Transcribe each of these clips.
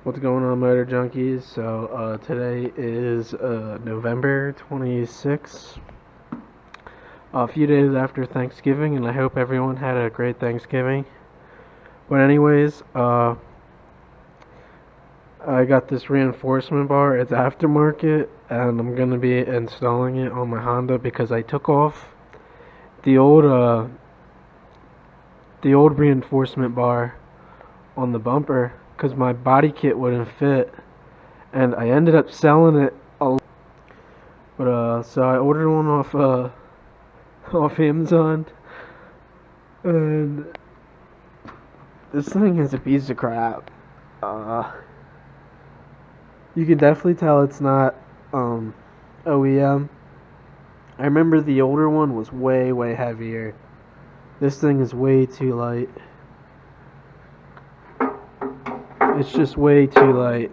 What's going on, Motor Junkies? So today is November 26th, a few days after Thanksgiving, and I hope everyone had a great Thanksgiving. But anyways, I got this reinforcement bar. It's aftermarket, and I'm gonna be installing it on my Honda because I took off the old reinforcement bar on the bumper because my body kit wouldn't fit, and I ended up selling it. But so I ordered one off Amazon, and this thing is a piece of crap. You can definitely tell it's not OEM. I remember the older one was way heavier. This thing is way too light. It's just way too light.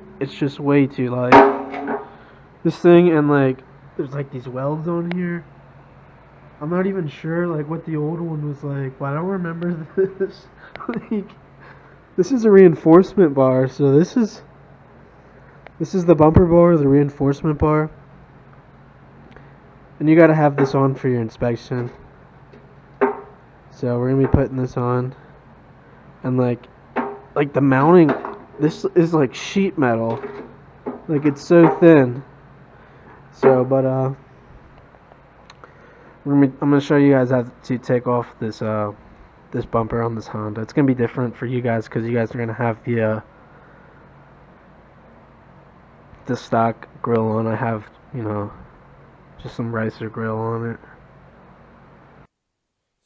This thing, and there's these welds on here. I'm not even sure what the old one was like, but I don't remember this. This is a reinforcement bar, so this is the bumper bar, the reinforcement bar. And you gotta have this on for your inspection. So we're gonna be putting this on. And the mounting, this is like sheet metal. It's so thin. So, but I'm gonna show you guys how to take off this bumper on this Honda. It's gonna be different for you guys because you guys are gonna have the stock grill on. I have, just some ricer grill on it.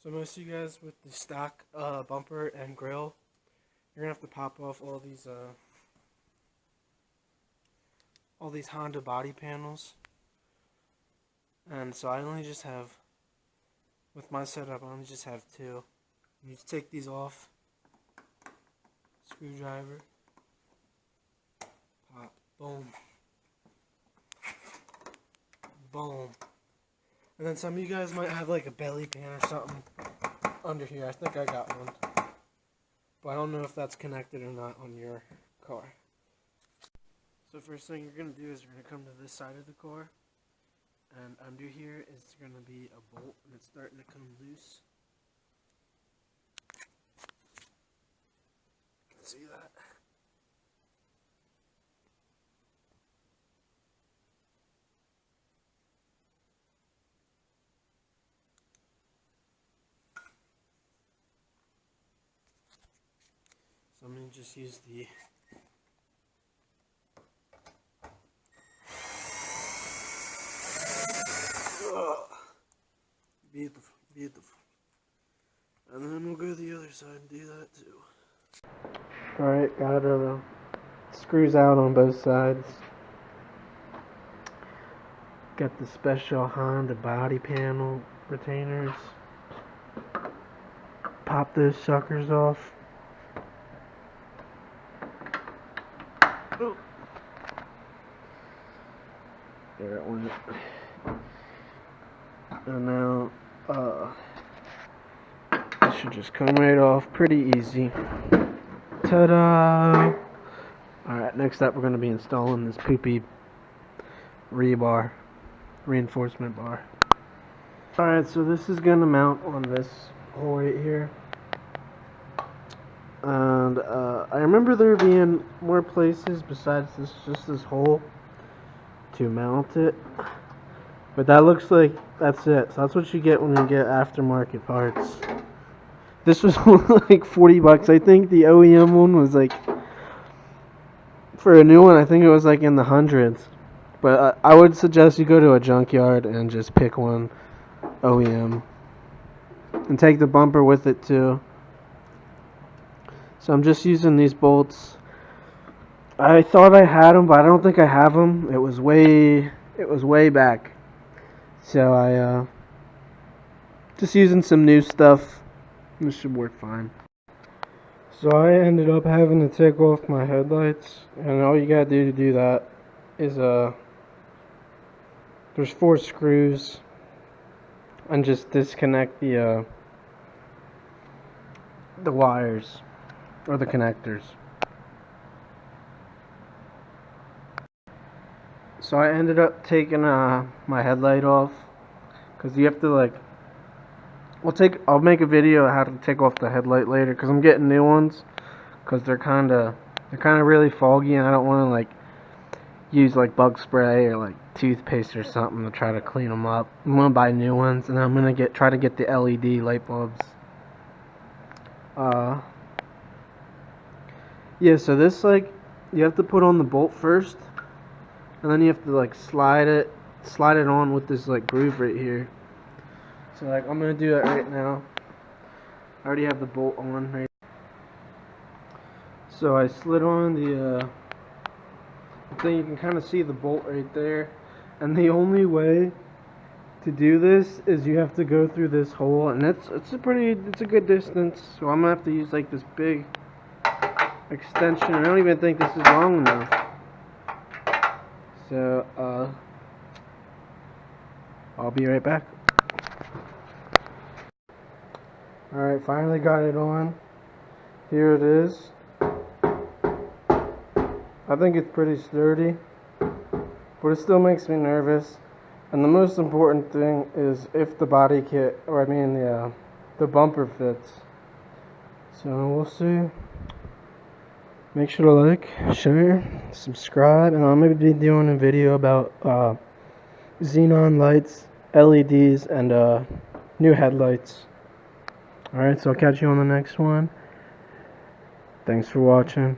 So most of you guys with the stock bumper and grill, you're gonna have to pop off all these Honda body panels. And so I only just have, with my setup, I only just have two. You just take these off, screwdriver, pop, boom, boom. And then some of you guys might have a belly pan or something under here. I think I got one, but I don't know if that's connected or not on your car. So first thing you're going to do is you're going to come to this side of the car, and under here is going to be a bolt, and it's starting to come loose. See that? So I'm going to just use the beautiful. And then we'll go to the other side and do that too. Alright, got screws out on both sides. Got the special Honda body panel retainers. Pop those suckers off. Oh. There it went. And now, this should just come right off pretty easy. Ta-da! Alright, next up we're going to be installing this poopy reinforcement bar. Alright, so this is going to mount on this hole right here. And I remember there being more places besides just this hole to mount it. But that looks like that's it. So that's what you get when you get aftermarket parts. This was like $40. I think the OEM one was for a new one, I think it was in the hundreds. But I would suggest you go to a junkyard and just pick one OEM. And take the bumper with it too. So I'm just using these bolts. I thought I had them, but I don't think I have them. It was way back. So I just using some new stuff. This should work fine. So I ended up having to take off my headlights, and all you gotta do to do that is there's 4 screws, and just disconnect the wires or the connectors. So I ended up taking my headlight off, because you have to like, I'll make a video of how to take off the headlight later, because I'm getting new ones, because they're kind of really foggy, and I don't want to like use like bug spray or like toothpaste or something to try to clean them up. I'm gonna buy new ones, and I'm gonna try to get the LED light bulbs. Yeah, so this, like, you have to put on the bolt first, and then you have to like slide it on with this like groove right here. So like, I'm gonna do that right now. I already have the bolt on right. So I slid on the thing. You can kind of see the bolt right there, and the only way to do this is you have to go through this hole, and it's a good distance. So I'm gonna have to use like this big extension. I don't even think this is long enough. So I'll be right back. Alright, finally got it on. Here it is. I think it's pretty sturdy, but it still makes me nervous. And the most important thing is if the body kit, or I mean the bumper fits. So we'll see. Make sure to like, share, subscribe, and I'll maybe be doing a video about xenon lights, LEDs, and new headlights. Alright, so I'll catch you on the next one. Thanks for watching.